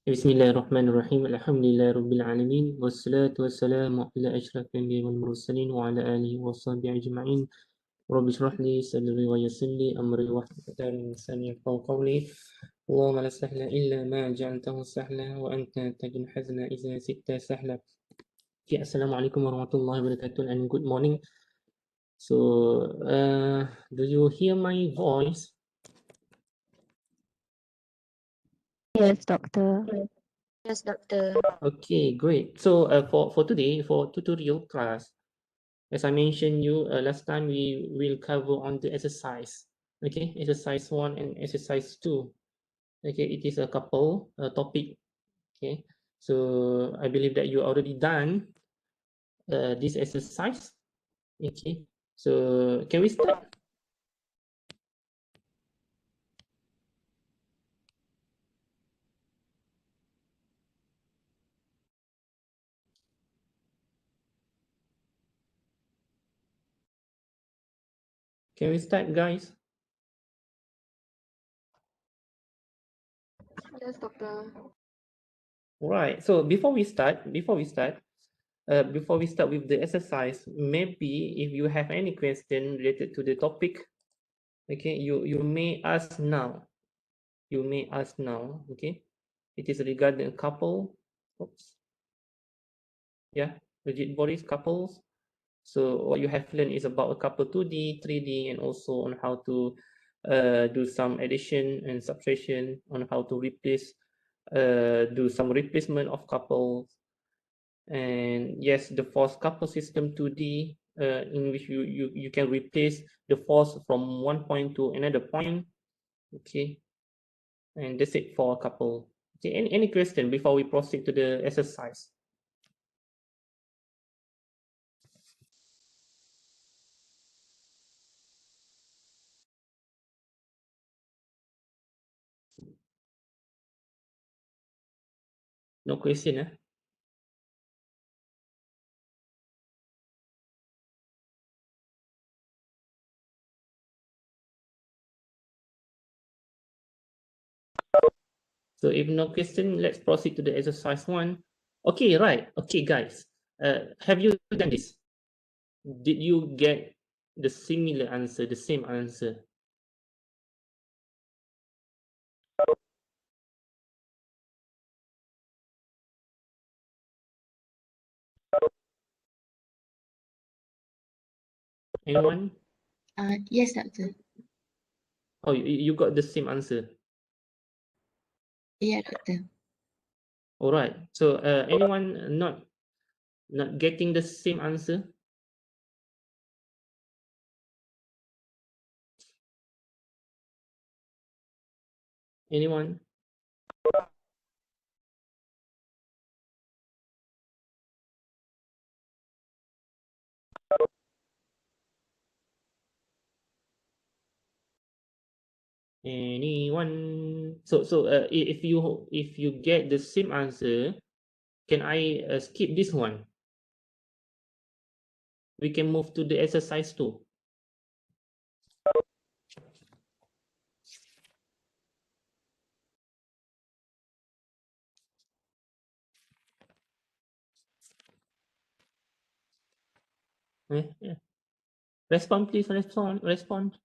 Bismillahirrahmanirrahim. Alhamdulillahirabbil alamin. Wassalatu wassalamu ala asyrafil anbiya'i wal mursalin wa ala alihi washabihi ajma'in. Rabbi shrah li sadri wa yassir li amri wahlul 'uqdatam min lisani yafqahu qawli. Allahumma la sahla illa ma ja'altahu sahla wa anta taj'alul hazna idza shi'ta sahla. Okay, Assalamualaikum warahmatullahi wabarakatuh and good morning. So, do you hear my voice? Yes, doctor. Yes, doctor. Okay, great. So, for today, for tutorial class, as I mentioned you last time, we will cover on the exercise. Okay, exercise 1 and exercise 2. Okay, it is a couple topic. Okay, so I believe that you already done this exercise. Okay, so can we start? Can we start, guys? Yes, doctor. Right. So before we start with the exercise, maybe if you have any question related to the topic, okay, you may ask now. You may ask now. Okay, it is regarding a couple. Oops. Yeah, rigid bodies couples. So what you have learned is about a couple 2D, 3D, and also on how to do some addition and subtraction, on how to replace, do some replacement of couples. And yes, the force couple system 2D, in which you can replace the force from one point to another point. Okay, and that's it for a couple. Okay, any question before we proceed to the exercise? No question, eh? So if no question, let's proceed to the exercise 1. Okay, right. Okay, guys. Have you done this? Did you get the similar answer, the same answer? Anyone? Yes, doctor. Oh, you got the same answer. Yeah, doctor. All right. So anyone not getting the same answer? Anyone? Anyone? So if you get the same answer, can I skip this one? We can move to the exercise 2. Yeah. Respond, please. Respond.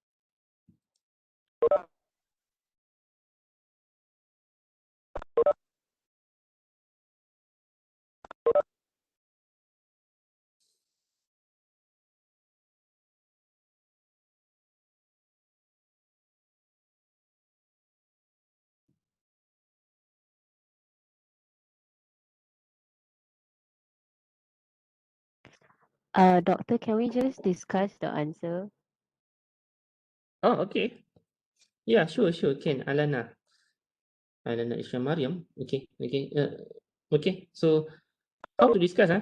Doctor, can we just discuss the answer? Oh, okay. Yeah, sure. Can Alana Isha Mariam. Okay. Okay. So how to discuss, huh?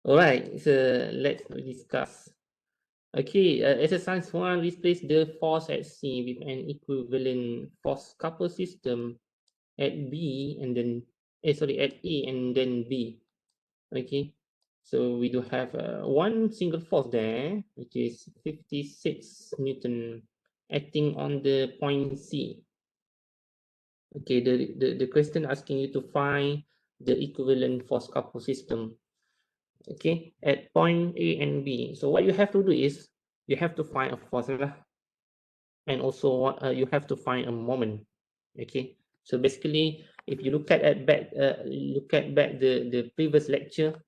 All right. So let's discuss. Okay, exercise 1, replace the force at C with an equivalent force couple system at B and then, at A and then B. Okay, so we do have one single force there, which is 56 Newton acting on the point C. Okay, the question asking you to find the equivalent force couple system, okay, at point A and B. So what you have to do is you have to find a force lah, and also you have to find a moment. Okay, so basically if you look at back the previous lecture,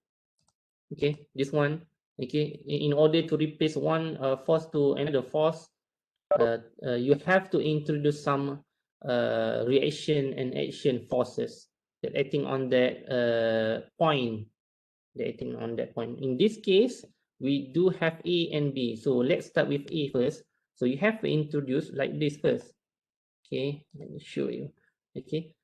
okay, this one, okay, in order to replace one force to another force, you have to introduce some reaction and action forces that acting on that point, in this case we do have A and B, so let's start with A first. So you have to introduce like this first. Okay, let me show you. Okay,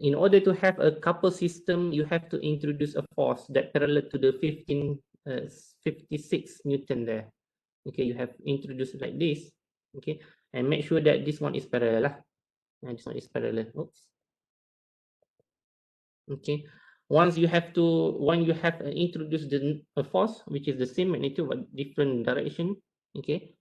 in order to have a couple system, you have to introduce a force that parallel to the 56 Newton there. Okay, you have introduced like this. Okay, and make sure that this one is parallel and this one is parallel. Oops. Okay, once you have introduced the force which is the same magnitude but different direction. Okay,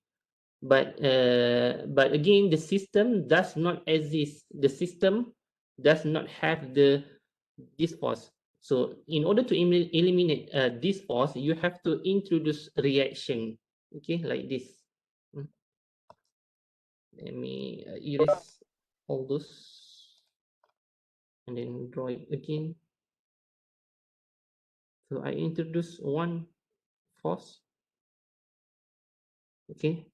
but again the system does not exist, the system does not have this force. So in order to eliminate this force, you have to introduce reaction. Okay, like this. Let me erase all those and then draw it again. So I introduce one force, okay,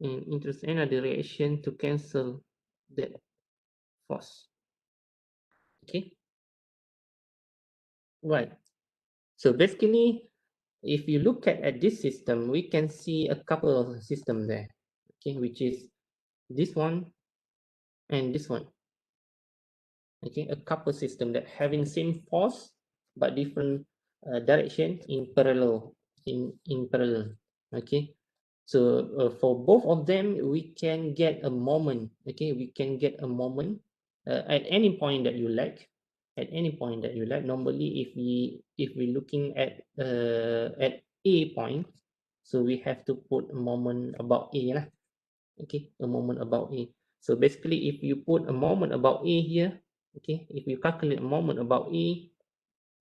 and introduce another reaction to cancel that force. Okay, right. So basically, if you look at this system, we can see a couple of systems there, okay, which is this one and this one. Okay, a couple system that having same force but different direction in parallel. Okay, so for both of them we can get a moment. Okay, we can get a moment at any point that you like. Normally if we looking at A point, so we have to put a moment about A lah. Okay, a moment about A. So basically if you put a moment about A here, okay, if you calculate a moment about A,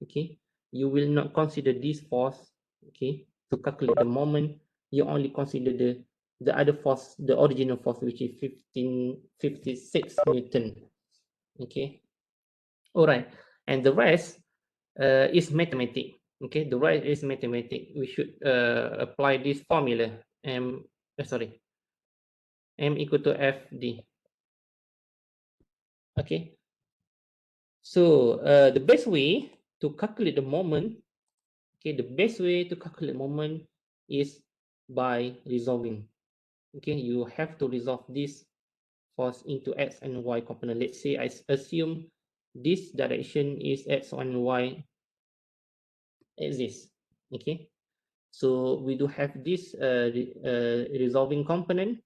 okay, you will not consider this force, okay, to calculate the moment. You only consider the other force, the original force, which is 56 Newton. Okay, all right, and the rest is mathematics. Okay, the rest is mathematics. We should apply this formula m equal to fd. Okay, so the best way to calculate the moment, okay, the best way to calculate moment is by resolving. Okay, you have to resolve this force into x and y component. Let's say I assume this direction is x and y axis. Okay, so we do have this resolving component,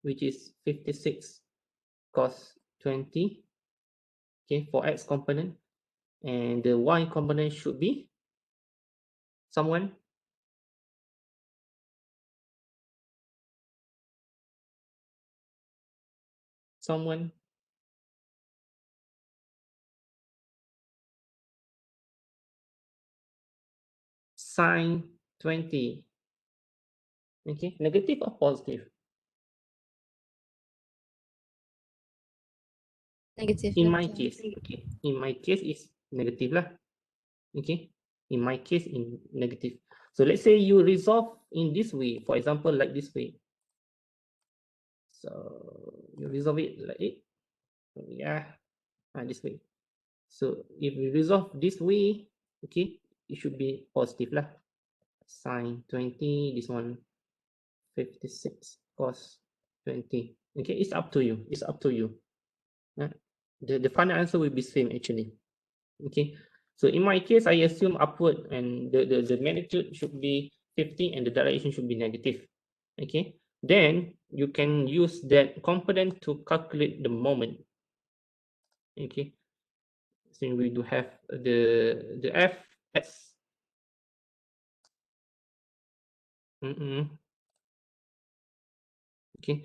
which is 56 cos 20. Okay, for x component, and the y component should be someone. Sine 20. Okay, negative or positive? Negative. In my case, okay, in my case is negative lah. Okay, in my case in negative. So let's say you resolve in this way, for example, like this way. So you resolve it like it, yeah, this way. So if we resolve this way, okay, it should be positive lah. Sine 20, this one 56 cos 20. Okay, it's up to you. It's up to you. The final answer will be same actually. Okay, so in my case, I assume upward and the magnitude should be 50 and the direction should be negative. Okay, then you can use that component to calculate the moment. Okay, so we do have the Fs. Okay,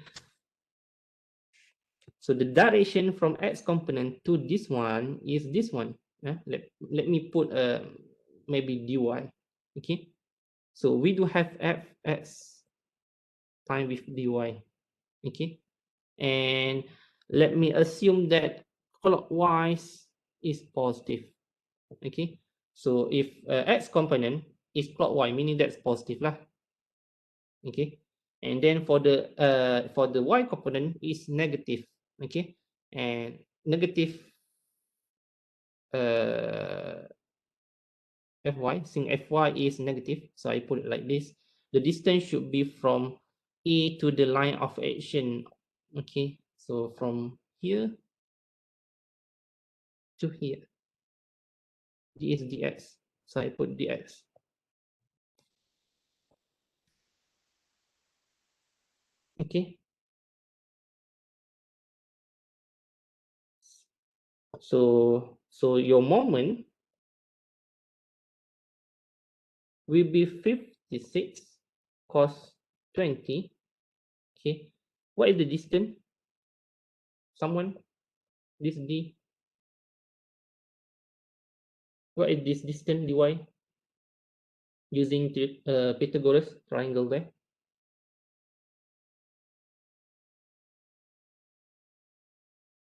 so the direction from X component to this one is this one. Let me put maybe dy. Okay, so we do have Fx time with dy. Okay, and let me assume that clockwise is positive. Okay, so if X component is clockwise, meaning that's positive lah. Okay, and then for the Y component is negative. Okay, and negative Fy, since Fy is negative, so I put it like this. The distance should be from A to the line of action. Okay, so from here to here. D is dx, so I put dx. Okay, so your moment will be 56 cos 20. Okay, what is the distance? Someone, this d, what is this distance dy using Pythagoras triangle there?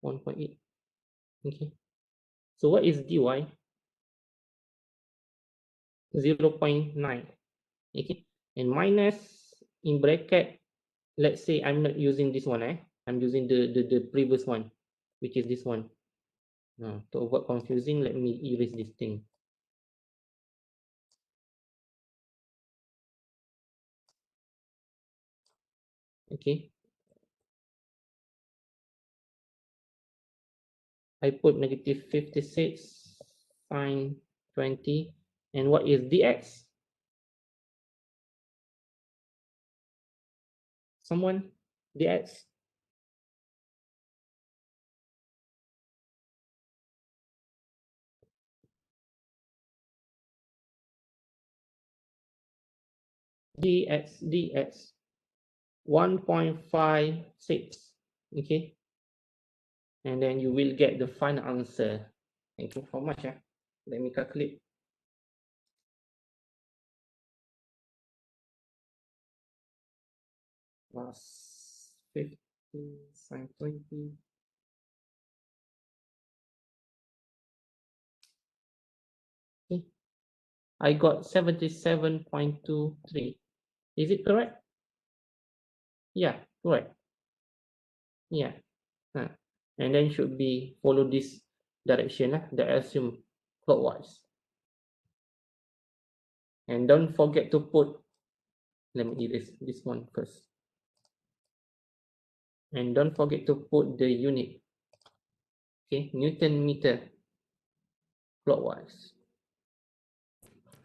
1.8. Okay, so what is dy? 0.9. Okay, and minus in bracket, let's say I'm not using this one, I'm using the previous one, which is this one. Now, to avoid confusing, let me erase this thing. Okay, I put negative 56 sine 20, and what is dx? Someone, dx? dx 1.56. Okay, and then you will get the final answer. Thank you so much. Let me calculate. Plus 50 sine 20. Okay, I got 77.23. Is it correct? Yeah, correct. Yeah. And then should be follow this direction that I assume clockwise. And don't forget to put, let me erase this one first. And don't forget to put the unit. Okay, Newton meter clockwise.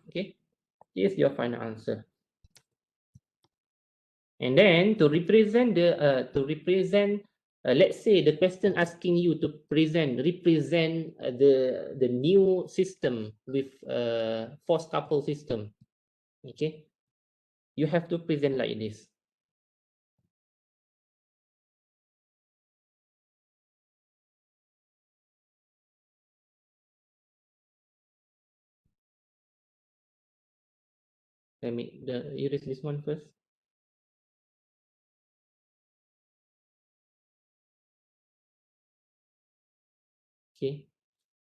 Okay, here's your final answer. And then to represent let's say the question asking you to represent the new system with force couple system. Okay, you have to present like this. Let me erase this one first. Okay,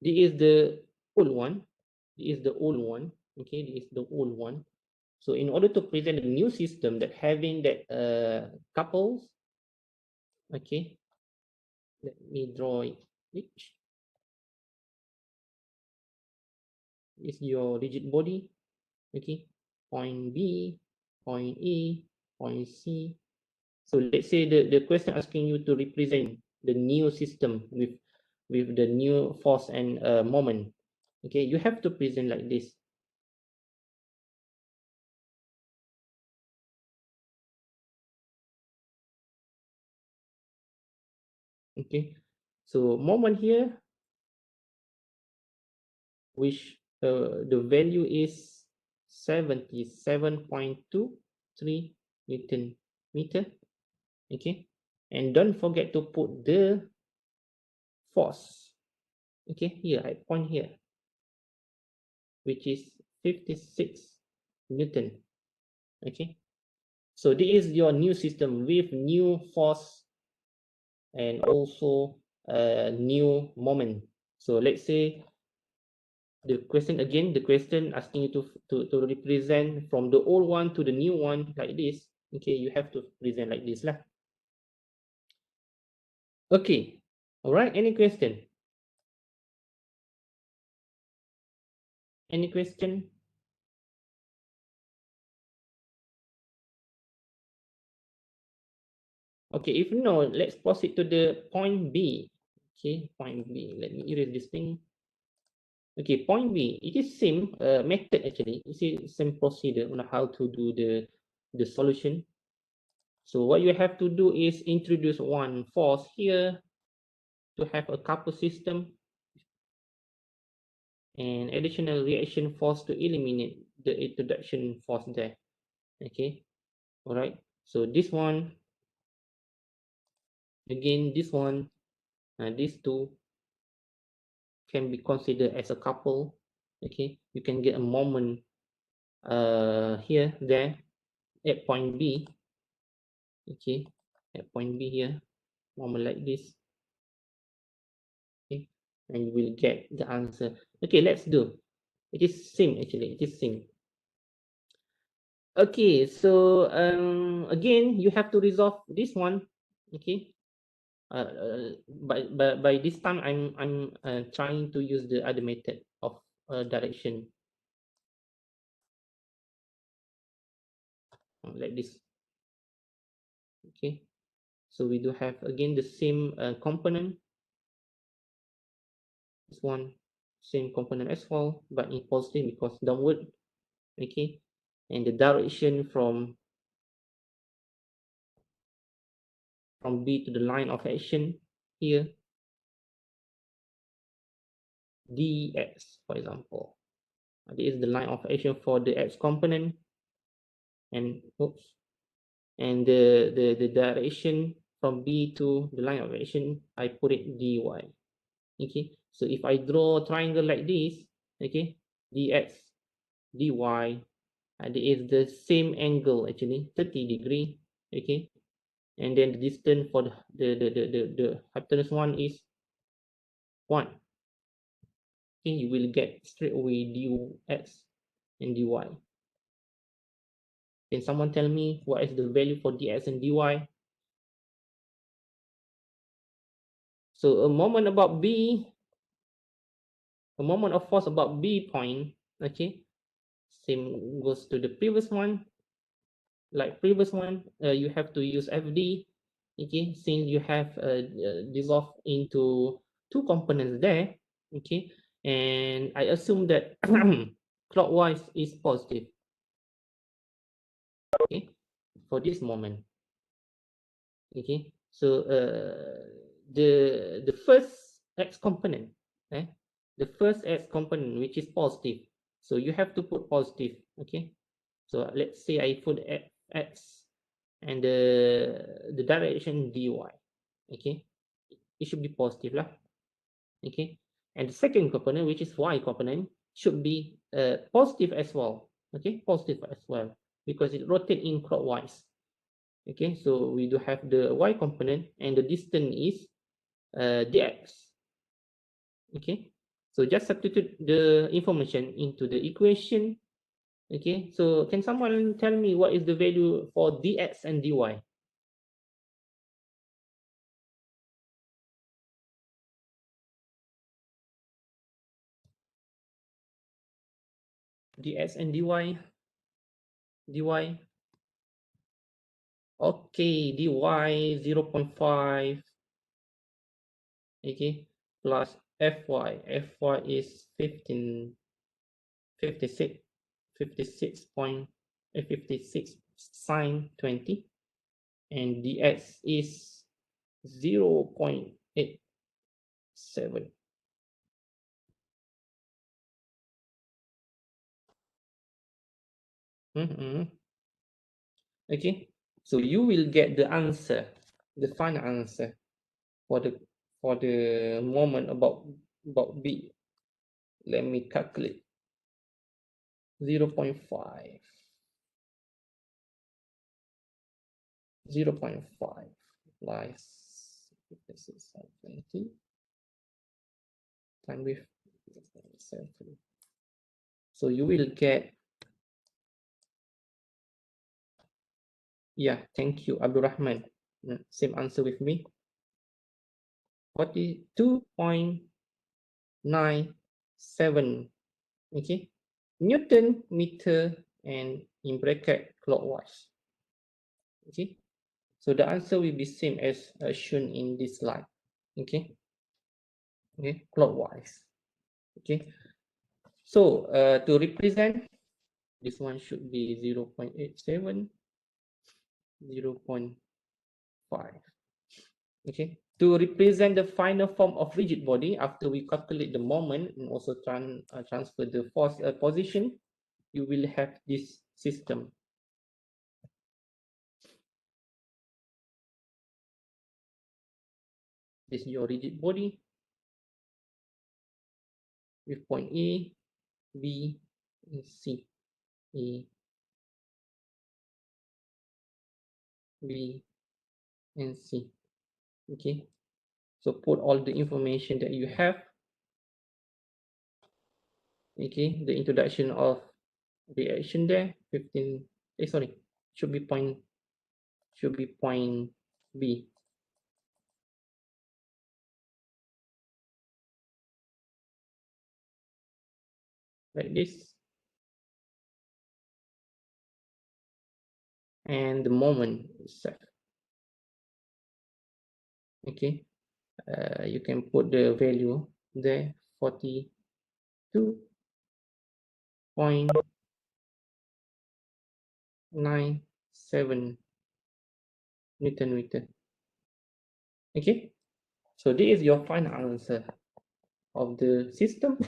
this is the old one. This is the old one. Okay, this is the old one. So in order to present a new system that having that couples, okay, let me draw it. Is your rigid body. Okay, point B, point A, point C. So let's say the question asking you to represent the new system with the new force and moment. Okay, you have to present like this. Okay, so moment here, which the value is 77.23 Newton meter. Okay, and don't forget to put the force. Okay, here I point here, which is 56 Newton. Okay, so this is your new system with new force and also new moment. So let's say the question again, the question asking you to represent from the old one to the new one like this. Okay, you have to present like this lah. Okay, all right, any question? Any question? Okay, if no, let's proceed to the point B. Okay, point B. Let me erase this thing. Okay, point B. It is same method actually. It's the same procedure on how to do the solution. So what you have to do is introduce one force here to have a couple system and additional reaction force to eliminate the introduction force there. Okay, all right. So this one, again, this one, these two can be considered as a couple. Okay, you can get a moment here, there, at point B. Okay, at point B here, moment like this. Okay, and you will get the answer. Okay, let's do. It is same actually. It is same. Okay, so again, you have to resolve this one. Okay, by this time, I'm trying to use the other method of direction, like this. Okay, so we do have again the same component. This one, same component as well, but in positive because downward. Okay, and the direction from B to the line of action here, dx, for example. This is the line of action for the x component, and oops, and the direction from B to the line of action, I put it dy. Okay, so if I draw a triangle like this, okay, dx, dy, it is the same angle actually, 30 degree. Okay, and then the distance for the hypotenuse one is 1. Okay, you will get straight away dx and dy. Can someone tell me what is the value for dx and dy? So a moment about B, a moment of force about B point, okay, same goes to the previous one. Like previous one, you have to use FD, okay, since you have dissolved into two components there, okay, and I assume that clockwise is positive, okay, for this moment, okay. So the first x component, the first x component which is positive, so you have to put positive, okay. So let's say I put x and the direction dy, okay, it should be positive lah, okay. And the second component, which is y component, should be positive as well, okay, positive as well, because it rotates in clockwise. Okay, so we do have the y component and the distance is dx. Okay, so just substitute the information into the equation. Okay, so can someone tell me what is the value for dx and dy? Dx and dy? Okay, dy 0.5. Okay, plus fy. Fy is 56 sine 20, and dx is 0.5 7. Okay, so you will get the answer, the final answer for the moment about B. Let me calculate. 0.5 plus 20 times with 7. So you will get, yeah, thank you, Abdul Rahman. Same answer with me. 42.97, okay, Newton meter and in bracket clockwise. Okay, so the answer will be same as shown in this slide. Okay, clockwise. Okay, so to represent, this one should be 0.87, 0.5. Okay, to represent the final form of rigid body after we calculate the moment and also transfer the force position, you will have this system. This is your rigid body with point A, B, and C. A, B, and C. Okay, so put all the information that you have. Okay, the introduction of reaction there, 15, sorry, should be point B. Like this. And the moment itself. Okay, you can put the value there, 42.97 Newton meter. Okay, so this is your final answer of the system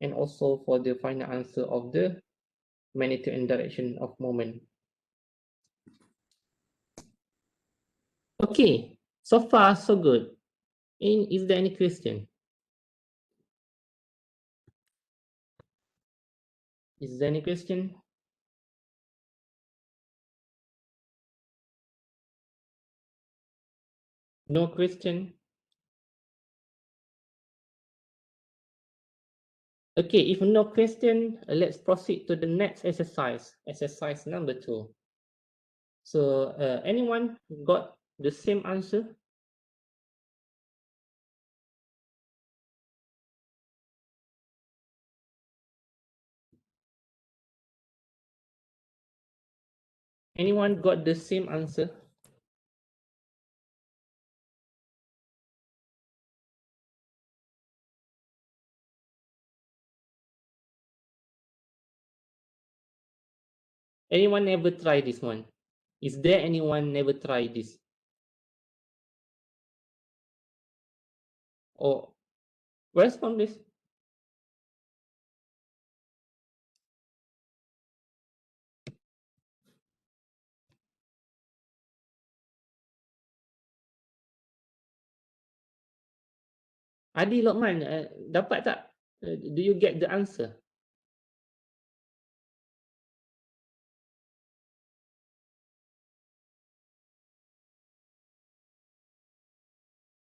and also for the final answer of the magnitude and direction of moment. Okay, so far so good. Is there any question? Is there any question? No question? Okay, if no question, let's proceed to the next exercise, exercise number 2. So anyone got the same answer? Anyone got the same answer? Anyone never tried this one? Is there anyone never tried this? Or respond this? Adi Lokman, dapat tak? Do you get the answer?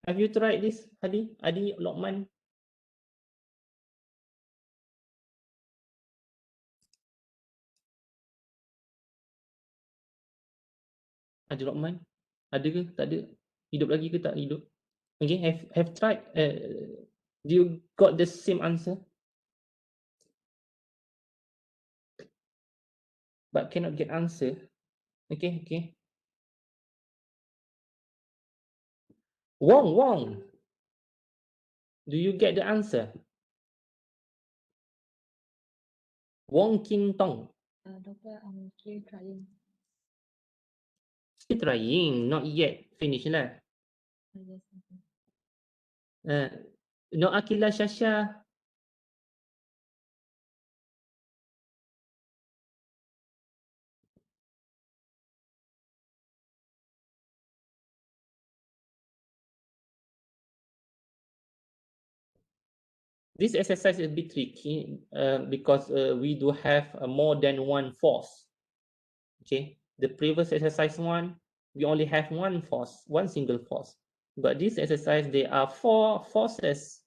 Have you tried this, Adi? Adi Lokman? Adi Lokman? Ada ke? Tak ada? Hidup lagi ke tak hidup? Okay, have tried? Do you got the same answer? But cannot get answer. Okay, okay. Wong, do you get the answer? Wong Kin Tong. Doctor, I'm still trying. Still trying, not yet finished lah. Yes, okay. No, Akila, Shasha. This exercise is a bit tricky because we do have more than one force. Okay, the previous exercise one, we only have one force, one single force. But this exercise, there are four forces,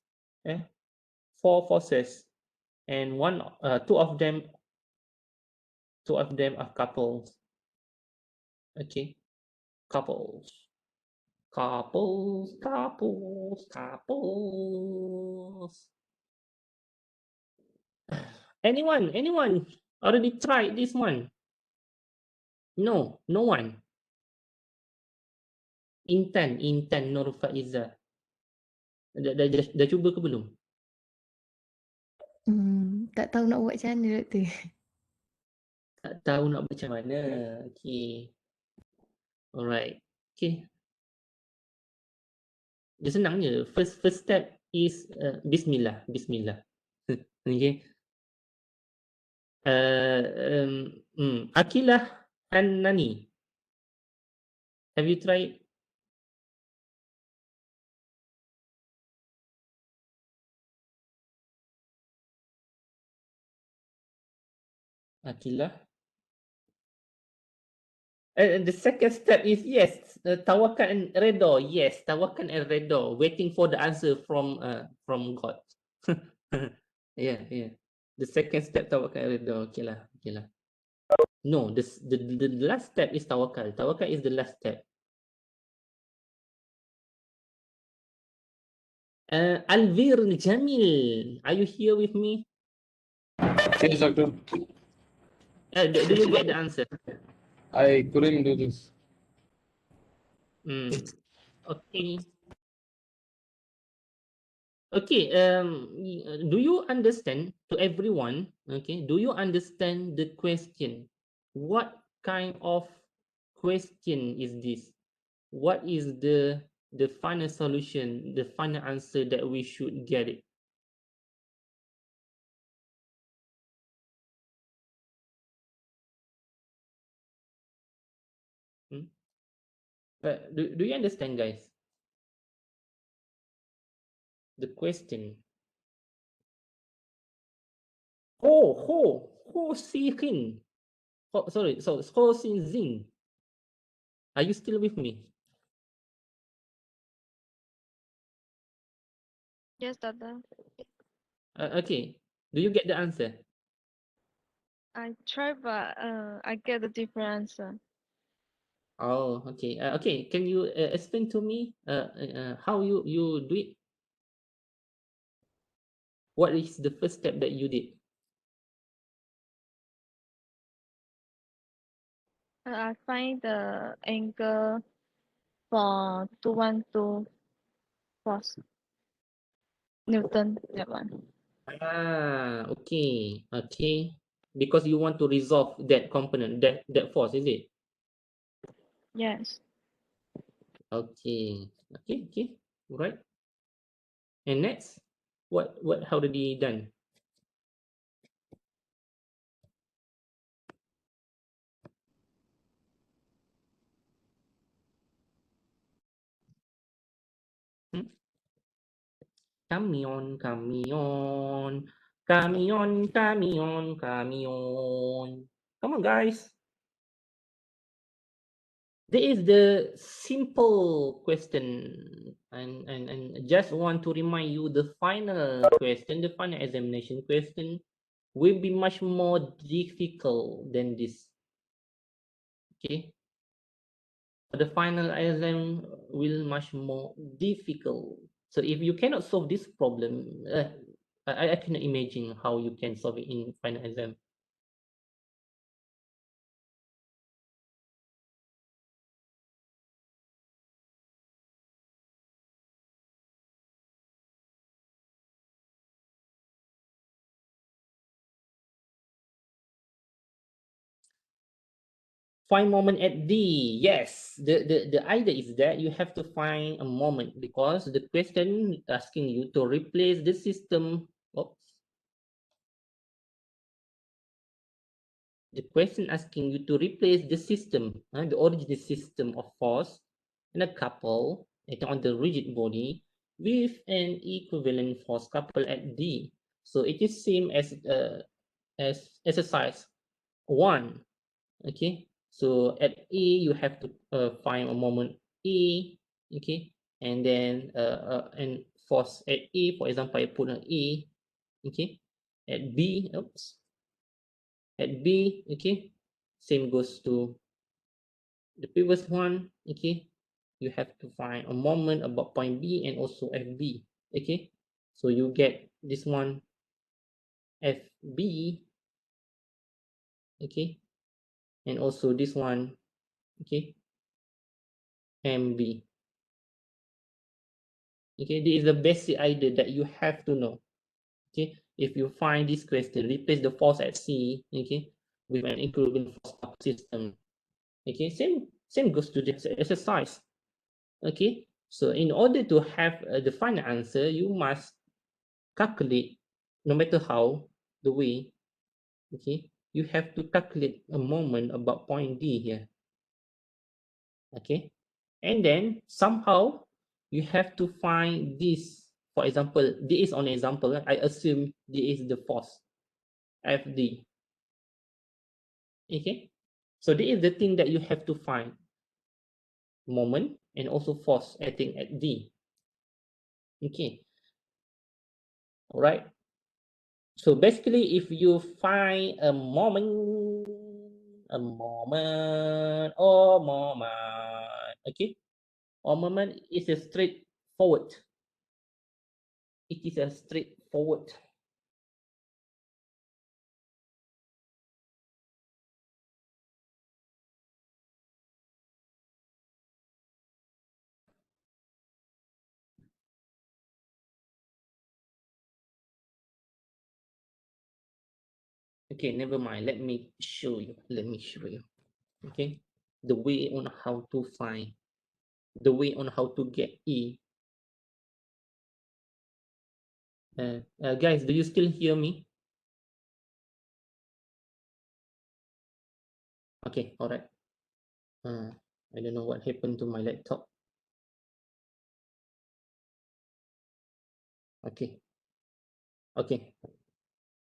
four forces, and two of them are couples. Okay, couples. Anyone already tried this one? No one. Intan Nur Faiza. Dah cuba ke belum? Tak tahu nak buat macam mana, doktor. Tak tahu nak macam mana. Okay. Alright. Okay. Dia senang je. First step is Bismillah. Okay. Akilah and Nani. Have you tried? Akilah? The second step is yes, tawakal and redha. Yes, tawakal and redha. Waiting for the answer from God. Yeah. The second step tawakal and redha. Okay lah. No, the last step is tawakal. Tawakal is the last step. Alvir Jamil, are you here with me? Yes, doctor. Do you get the answer? I couldn't do this. Okay. Okay. Do you understand, to everyone? Okay. Do you understand the question? What kind of question is this? What is the final solution, the final answer that we should get it? Do you understand, guys? The question. Ho Si Hin. Sorry, so Ho Sin Zing. Are you still with me? Yes, doctor. Okay. Do you get the answer? I tried, but I get a different answer. Oh, okay. Okay. Can you explain to me how you do it? What is the first step that you did? I find the angle for 212 force. Newton, that one. Okay. Because you want to resolve that component, that force, is it? Yes. Okay. Right. And next, how did he done? Camion. Come on, guys. There is the simple question, and just want to remind you the final question, the final examination question will be much more difficult than this. Okay. The final exam will much more difficult. So if you cannot solve this problem, I cannot imagine how you can solve it in final exam. find moment at D. Yes, the idea is that you have to find a moment because the question asking you to replace the system. Oops. The question asking you to replace the system, the original system of force and a couple on the rigid body with an equivalent force couple at D. So it is same as exercise 1. Okay, so at A you have to find a moment A. Okay, and then and force at A, for example, I put an A. Okay, at B, oops, at B, okay, same goes to the previous one. Okay, you have to find a moment about point B and also FB. Okay, so you get this one FB. Okay, and also this one. Okay, MB. Okay, this is the basic idea that you have to know. Okay, if you find this question, replace the force at C, okay, with an equivalent force couple system. Okay, same goes to this exercise. Okay, so in order to have the final answer, you must calculate, no matter how the way. Okay, you have to calculate a moment about point D here. Okay, and then somehow you have to find this. For example, this is an example. I assume this is the force FD. Okay, so this is the thing that you have to find: moment and also force acting at D. Okay, all right. So basically, if you find a moment, okay, or moment is a straightforward. It is a straightforward. Okay, never mind. Let me show you. Okay, the way on how to find, the way on how to get E. Guys, do you still hear me? Okay, all right. I don't know what happened to my laptop. Okay. Okay.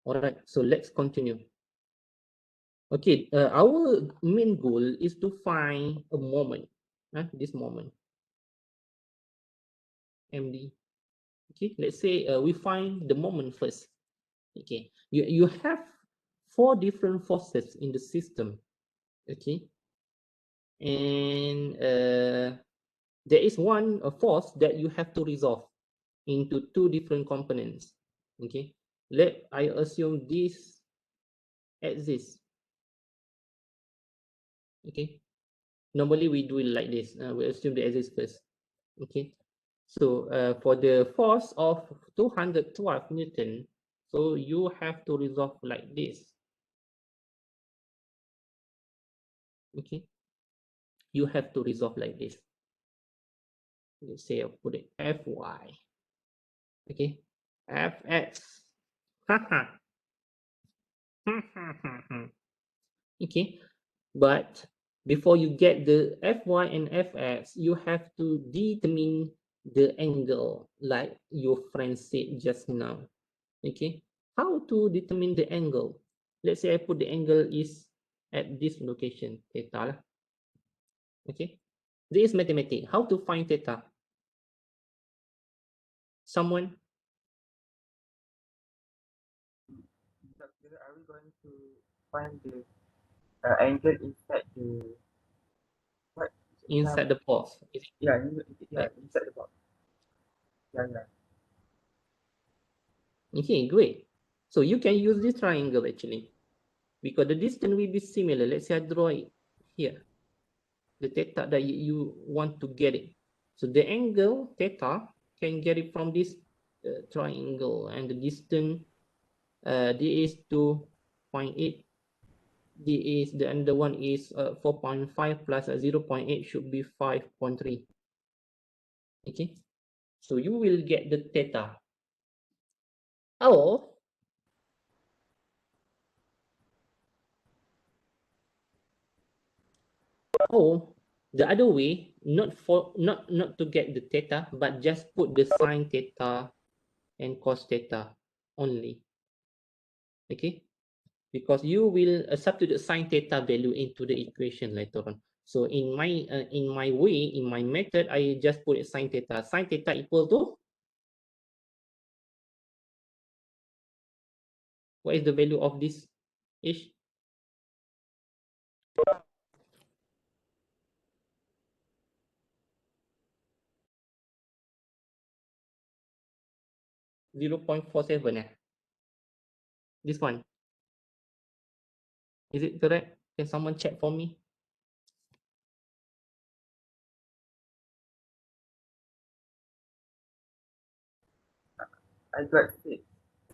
All right. So let's continue. Okay. Our main goal is to find a moment. This moment. MD. Okay. Let's say we find the moment first. Okay. You have 4 different forces in the system. Okay. And there is one force that you have to resolve into 2 different components. Okay, I assume this exists. Okay, normally we do it like this. We assume the exists first. Okay, so for the force of 212 Newton, so you have to resolve like this. Okay, you have to resolve like this. Let's say I put it Fy. Okay, Fx. Okay, but before you get the Fy and Fx, you have to determine the angle, like your friend said just now. Okay, how to determine the angle? Let's say I put the angle is at this location, theta. Okay, this is mathematics. How to find theta? Someone? Are we going to find the angle inside the what? Inside the box. Yeah, Right. inside the box. Yeah. Okay, great. So you can use this triangle actually, because the distance will be similar. Let's say I draw it here, the theta that you want to get it. So the angle theta can get it from this triangle, and the distance this is 2.8. the other one is 4.5 plus 0.8 should be 5.3. Okay, so you will get the theta. Or the other way, not to get the theta, but just put the sine theta and cos theta only. Okay, because you will substitute sine theta value into the equation later on. So in my way, in my method, I just put sine theta. Sine theta equal to, what is the value of this ish? .47. This one, is it correct? Can someone check for me? I got 6,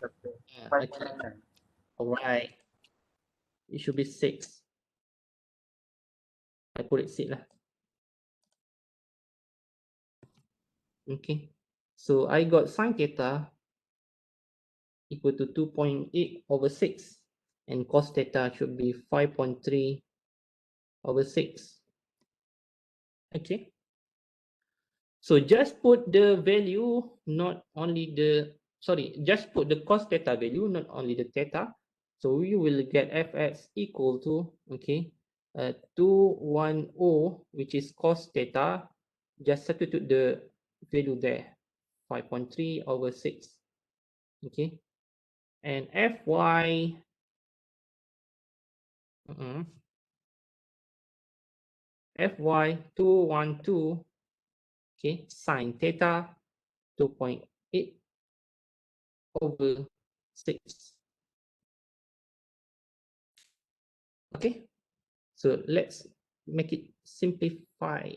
Doctor. Yeah, 5 okay. point 9. All right. It should be 6. I put it 6 lah. Okay. So I got sine theta equal to 2.8 over 6. And cos theta should be 5.3 over 6. Okay. So just put the value, not only the, just put the cos theta value, not only the theta. So we will get fx equal to, okay, 210, which is cos theta. Just substitute the value there, 5.3 over 6. Okay. And fy, fy 212, okay, sine theta 2.8 over 6. Okay, so let's make it simplify.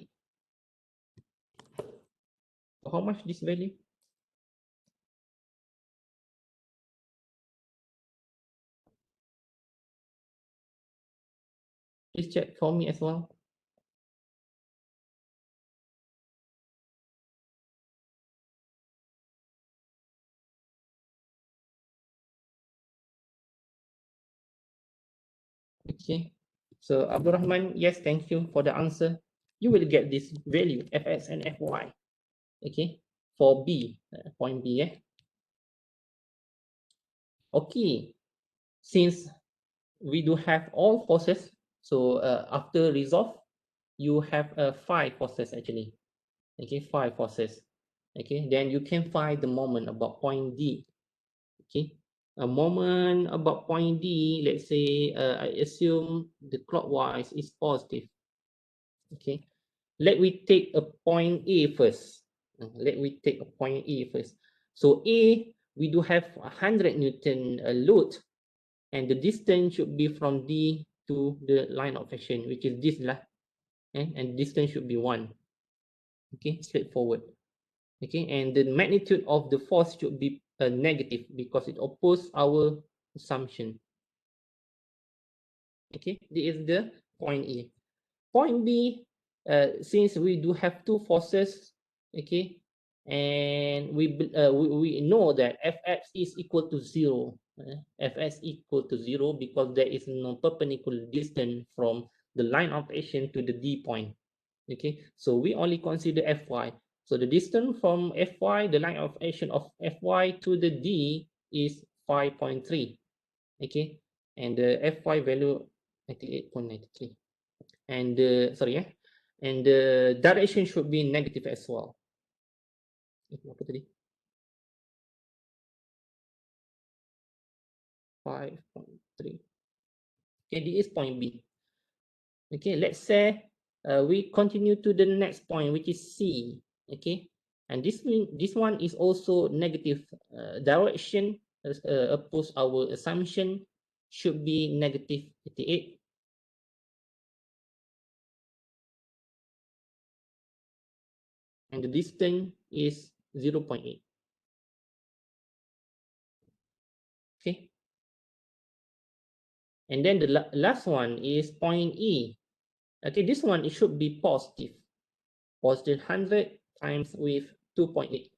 How much this value? Please check for me as well. Okay, so Abdul Rahman, yes, thank you for the answer. You will get this value, fx and fy. Okay, for B, point B, yeah. Okay, since we do have all forces, so after resolve, you have 5 forces actually. Okay, 5 forces. Okay, then you can find the moment about point D. Okay, a moment about point D, let's say I assume the clockwise is positive. Okay, let we take a point A first. Let we take a point A first. So A, we do have 100 Newton load, and the distance should be from D to the line of action, which is this lah, and distance should be 1. Okay, straightforward. Okay, and the magnitude of the force should be negative because it opposes our assumption. Okay, this is the point A. Point B, since we do have 2 forces, okay, and we know that Fx is equal to 0. Fx equal to 0 because there is no perpendicular distance from the line of action to the D point. Okay, so we only consider Fy. So the distance from Fy, the line of action of Fy to the D is 5.3. Okay, and the Fy value 98.93. And and the direction should be negative as well. Apa tadi? 5.3. Okay, this is point B. Okay, let's say we continue to the next point, which is C. Okay, and this one is also negative direction. Oppose our assumption should be negative 88. And the distance is 0.8. Okay. And then the last one is point E. Okay, this one, it should be positive. Positive 100 times with 2.8.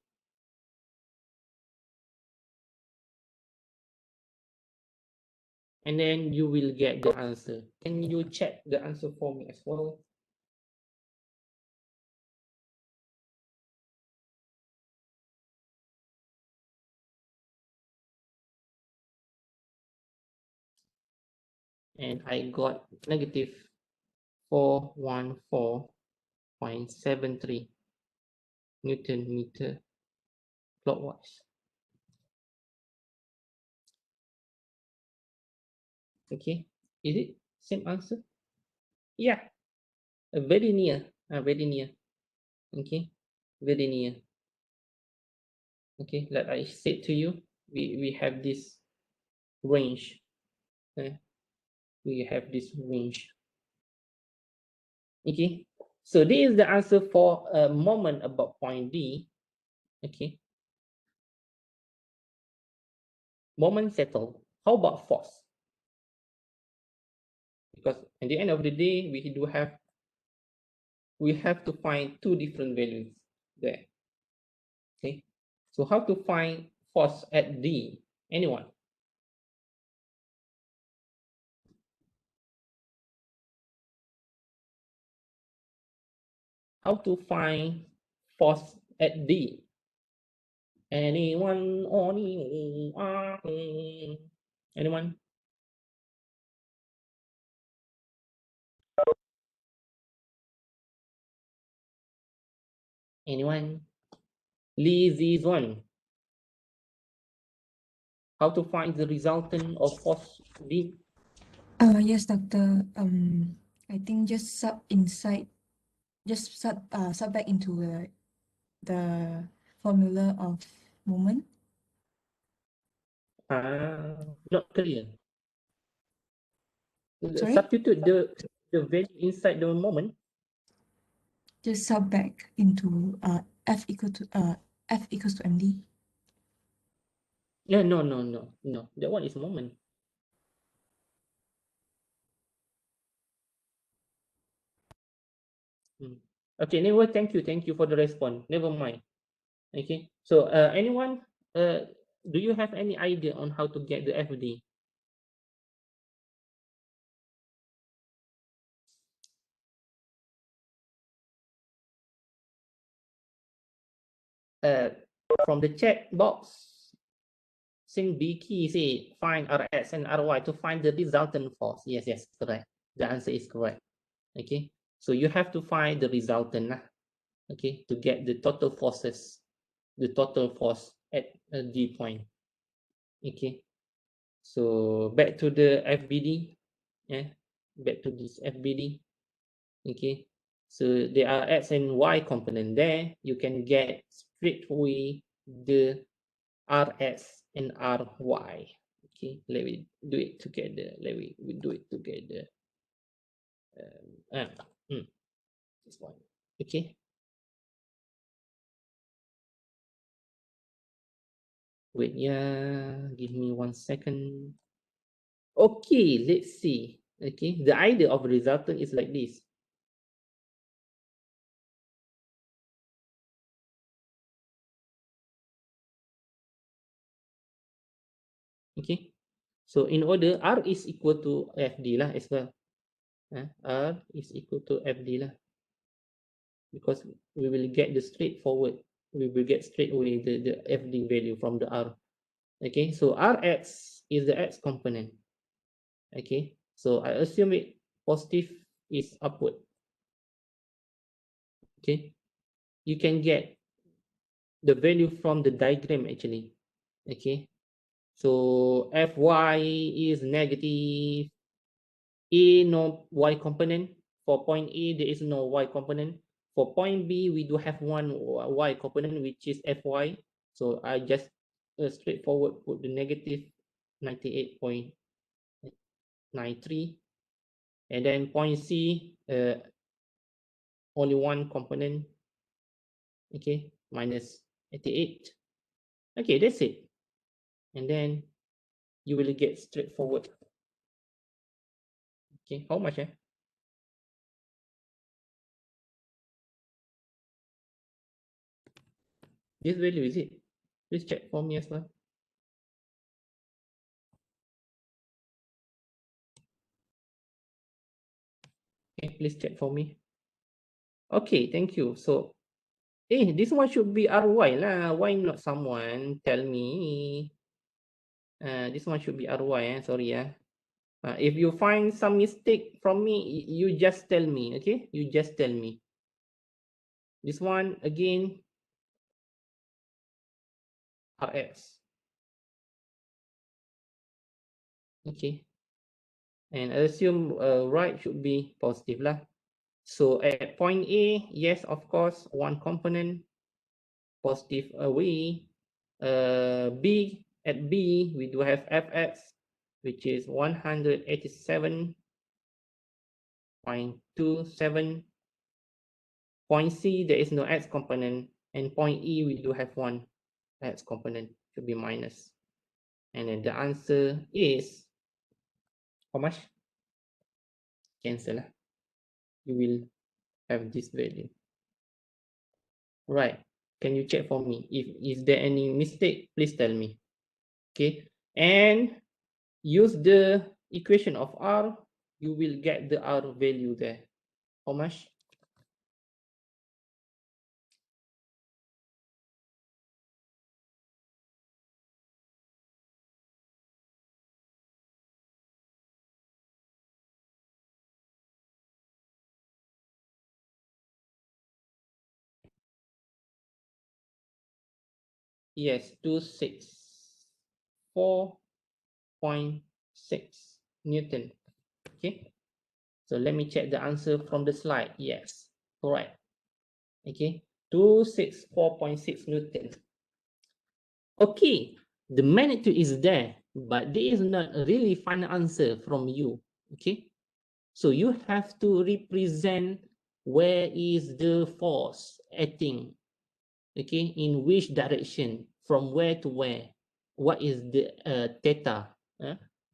And then you will get the answer. Can you check the answer for me as well? And I got negative 414.73 Newton meter clockwise. Okay, is it same answer? Yeah, very near, very near. Okay, very near. Okay, like I said to you, we have this range. We have this range. Okay, so this is the answer for a moment about point D. Okay, moment settled. How about force? Because at the end of the day, we have to find two different values there. Okay, so how to find force at D? Anyone? How to find force at D? Anyone? Anyone? Anyone? Lee one. How to find the resultant of force D? Yes, doctor. I think just sub back into the formula of moment. Not clear. Sorry? Substitute the value inside the moment. Just sub back into F equals to MD. No. That one is moment. Okay, anyway, thank you for the response. Never mind. Okay, so anyone, do you have any idea on how to get the FD? From the chat box, Sing B key say find RS and RY to find the resultant force. Yes, correct. The answer is correct. Okay, so you have to find the resultant, okay, to get the total forces, the total force at a D point. Okay, so back to the FBD. Yeah, back to this FBD. Okay, so there are X and Y component there. You can get straight away the RS and RY. Okay, let me do it together. We do it together. This one. Okay. Wait, yeah, give me 1 second. Okay, let's see. Okay, the idea of resultant is like this. Okay, so in order, R is equal to FD lah as well. R is equal to FD lah, because we will get the straightforward. We will get straight away the FD value from the R. Okay, so Rx is the X component. Okay, so I assume it positive is upward. Okay, you can get the value from the diagram actually. Okay, so Fy is negative. A no Y component. For point A, there is no Y component. For point B, we do have one Y component, which is Fy. So I just straightforward put the negative 98.93. And then point C, only one component. Okay, minus 88. Okay, that's it. And then you will get straightforward Okay, how much? This value, is it? Please check for me as well. Okay, please check for me. Okay, thank you. So, this one should be RY lah. Why not someone tell me? This one should be RY. Sorry. If you find some mistake from me, you just tell me. Okay, you just tell me. This one again, RX. Okay, and I assume right should be positive lah. So at point A, yes, of course, one component positive away. B, at B, we do have Fx, which is 187.27. Point C, there is no X component. And point E, we do have one X component, should be minus. And then the answer is, how much? Cancel. You will have this value. Right. Can you check for me? If is there any mistake, please tell me. Okay. And use the equation of R, you will get the R value there. How much? Yes, 264.6 Newton. Okay. So let me check the answer from the slide. Yes, correct. Okay, 264.6 Newton. Okay, the magnitude is there, but there is not a really final answer from you. Okay, so you have to represent where is the force acting. Okay, in which direction, from where to where, what is the theta.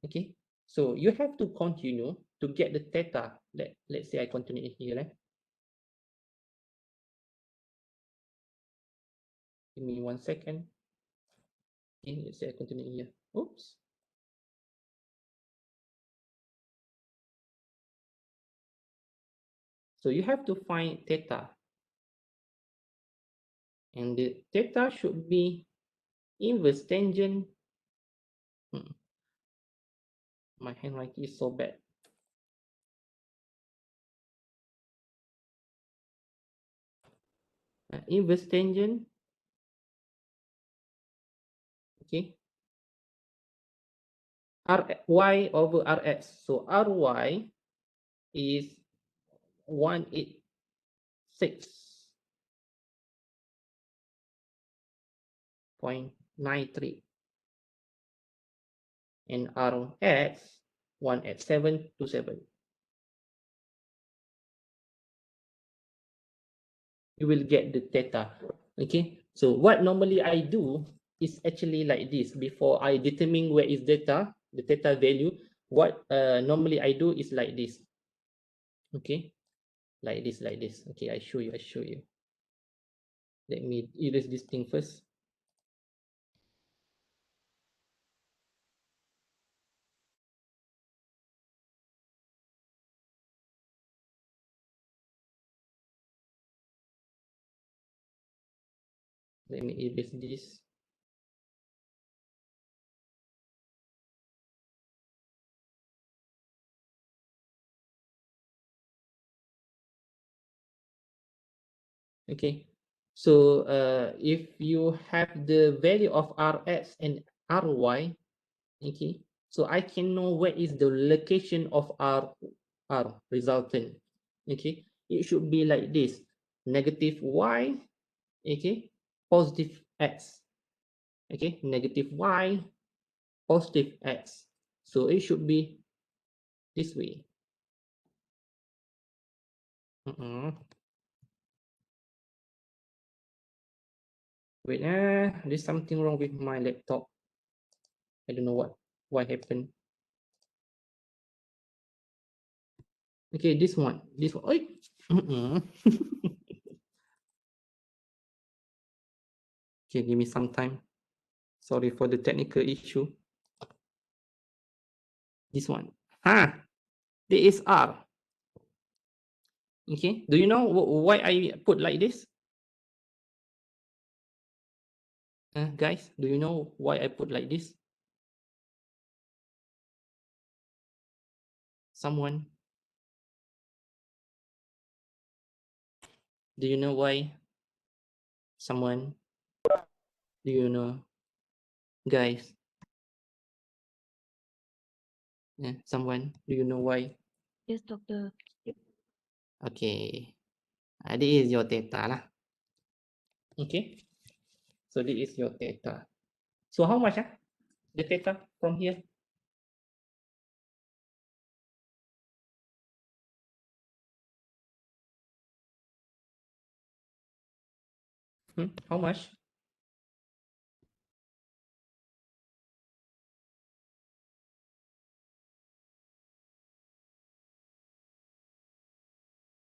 Okay, so you have to continue to get the theta. Let's say I continue here. Give me 1 second. Okay, let's say I continue here. Oops. So you have to find theta. And the theta should be inverse tangent. My handwriting is so bad. Inverse tangent. Okay. Ry over Rx. So Ry is 186.93. And Rx 187.27. You will get the theta. Okay. So what normally I do is actually like this. Before I determine where is theta, the theta value, what normally I do is like this. Okay, like this. Okay, I show you. Let me erase this thing first. Let me erase this. Okay, so if you have the value of Rx and Ry, okay, so I can know where is the location of R resultant. Okay, it should be like this: negative Y, okay, positive X. Okay, negative Y, positive X. So it should be this way. Wait, there's something wrong with my laptop. I don't know what happened. Okay, this one. Oi. Okay, give me some time. Sorry for the technical issue. This one. There is R. Okay, do you know why I put like this? Guys, do you know why I put like this? Someone? Do you know why? Someone? Do you know? Guys? Someone? Do you know why? Yes, doctor. Okay. This is your theta lah. Okay. So this is your theta. So how much the theta from here? How much?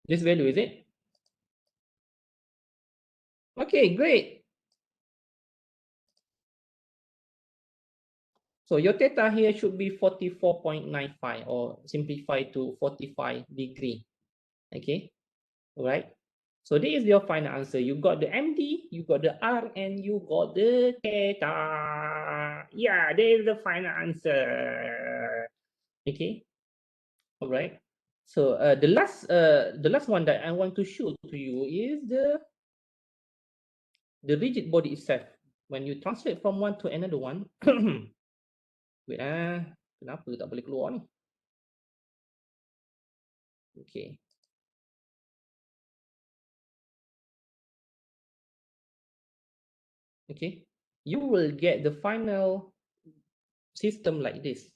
This value, is it? Okay, great. So your theta here should be 44.95 or simplify to 45 degree. Okay, all right. So this is your final answer. You got the MD, you got the R, and you got the theta. Yeah, there is the final answer. Okay, all right. So the last one that I want to show to you is the rigid body itself. When you translate from one to another one, wait kenapa tak boleh keluar ni? Okay. Okay, you will get the final system like this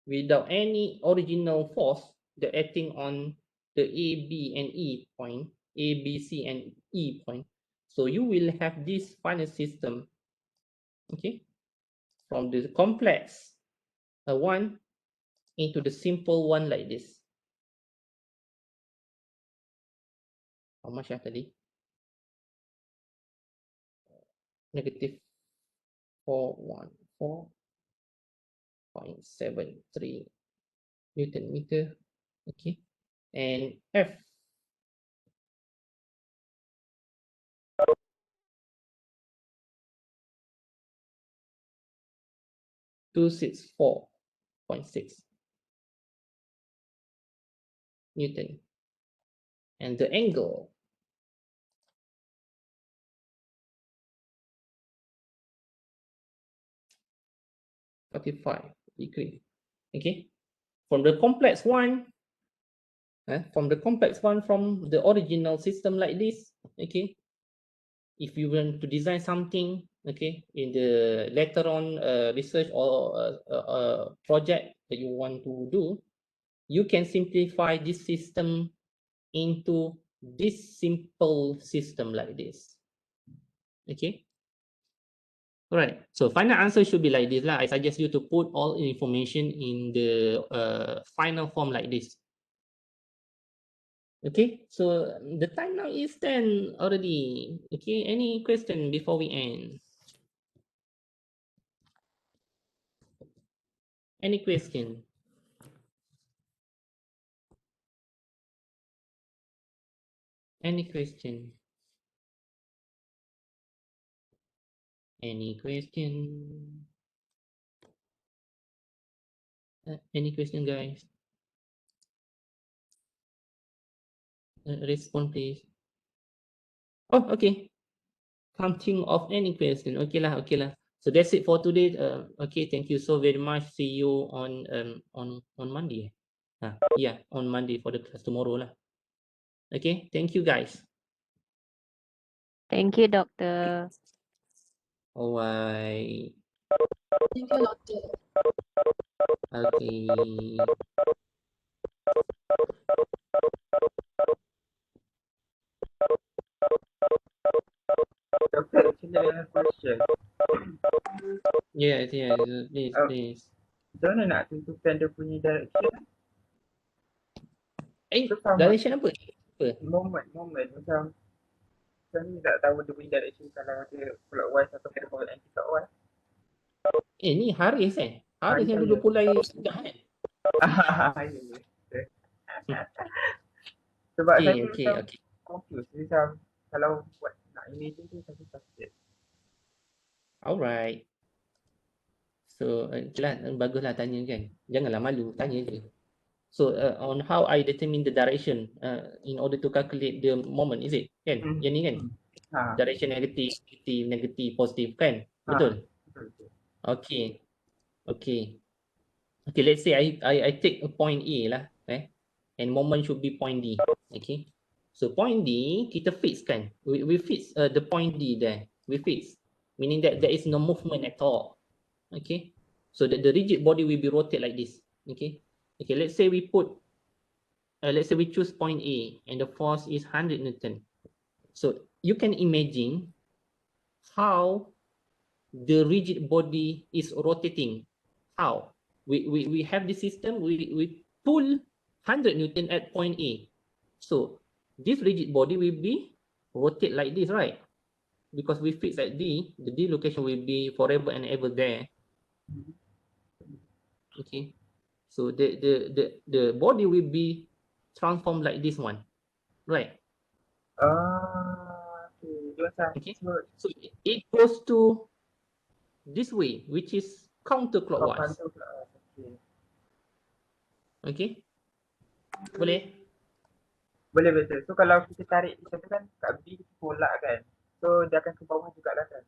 without any original force that acting on the A, B, and E point, A, B, C, and E point. So you will have this final system, okay, from the complex one into the simple one like this. How much tadi? Negative 414.73 Newton meter, okay, and F 264.6 Newton, and the angle (45 degree). Okay, from the complex one, from the original system like this, okay, if you want to design something, okay, in the later on research or project that you want to do, you can simplify this system into this simple system like this. Okay, all right, so final answer should be like this lah. I suggest you to put all information in the final form like this. Okay, so the time now is 10 already. Okay, any question before we end? Any question? Any question? Any question? Any question, guys? Respond, please. Oh, okay. Counting of any question. Okay lah, okay lah. So that's it for today. Okay, thank you so very much. See you on Monday. Yeah, on Monday for the class tomorrow lah. Okay, thank you guys. Thank you, doctor. Alright. Thank you, doctor. Okay. Doctor, actually I have a question. Yes, yes, please, Oh. please. Macam mana nak tentukan dia punya direction? So sama Direction apa? moment macam ni tak tahu dia punya direction kalau dia clockwise ataupun anti-clockwise. Ni Haris Haris ya, yang ya. dulu pulai sedap kan? Ya. Sebab saya Okay. macam confused. Macam kalau buat nak imagine tu saya susah sikit. Alright. So, baguslah tanya kan. Janganlah malu, tanya je. So, on how I determine the direction in order to calculate the moment, is it? Kan? Yang ni kan? Ha. Direction negative, positive kan? Ha. Betul? Betul. Okay. Okay, let's say I take a point A lah. And moment should be point D. Okay. So, point D, kita fix kan? We fix the point D there. We fix. Meaning that there is no movement at all. Okay, so the rigid body will be rotate like this. Okay, let's say we put let's say we choose point A and the force is 100 Newton. So you can imagine how the rigid body is rotating. How we have this system, we pull 100 Newton at point A. So this rigid body will be rotate like this, right? Because we fix at D, the D location will be forever and ever there. Okay, so the body will be transformed like this one, right? Okay. So it goes to this way, which is counterclockwise. Okay, boleh? Boleh betul. So kalau kita tarik kita tu kan kat B kita tolak kan. So dia akan ke bawah jugalah kan.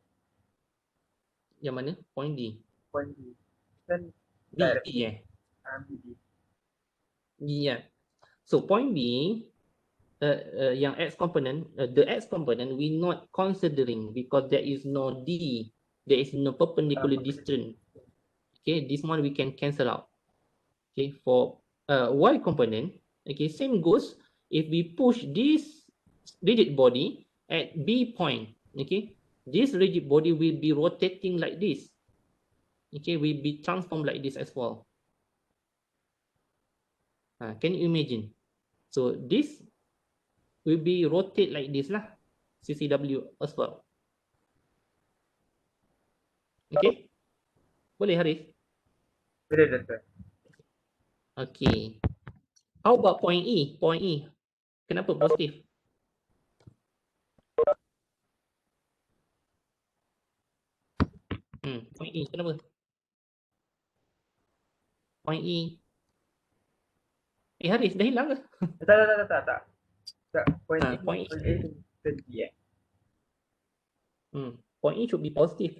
Yang mana? Point D. Point D. Kan B BD. Yeah. So point B, yang X component, the X component we not considering because there is no D, there is no perpendicular distance. Okay, this one we can cancel out. Okay, for Y component, okay, same goes if we push this rigid body at B point. Okay, this rigid body will be rotating like this. Okay, will be transformed like this as well. Can you imagine? So this will be rotate like this lah, CCW as well. Okay, boleh Haris? Boleh betul. Okay. How about point E? Point E, kenapa positif? Point E, kenapa? Point E. Haris, dah hilang ke? Tak. Point A. Point E. Point A berhenti Point E should be positive.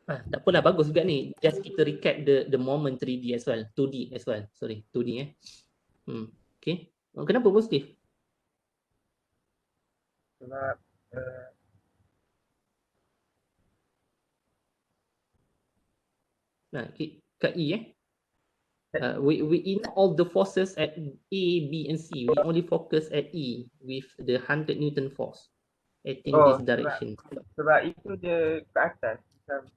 Tak apalah, bagus juga ni. Just kita recap the moment 3D as well. 2D as well. Sorry, 2D Okay. Kenapa positif? Sebab kat E we ignore all the forces at A, B and C. We only focus at E with the 100 Newton force acting this direction. Sebab itu dia ke atas. Macam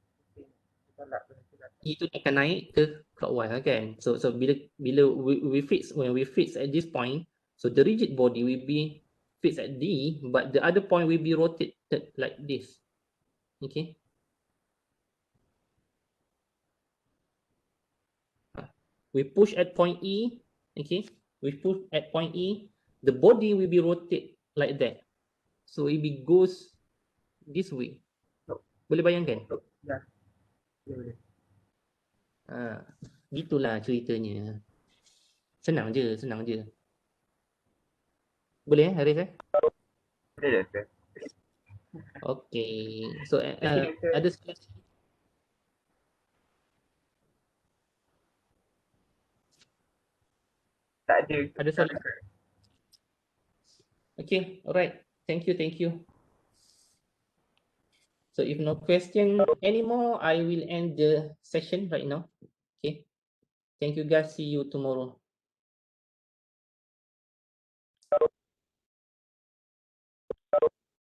Itu akan naik ke clockwise kan. So bila when we fix at this point, so the rigid body will be fixed at D, but the other point will be rotated like this. Okay. We push at point E, okay. We push at point E, the body will be rotated like that. So it goes this way. Boleh bayangkan? Ya. Boleh. Gitulah ceritanya. Senang je. Boleh Haris? Boleh betul. Okay. So ada soalan? Tak ada. Ada soalan? Okay, alright. Thank you. So if no question anymore, I will end the session right now. Okay. Thank you guys. See you tomorrow.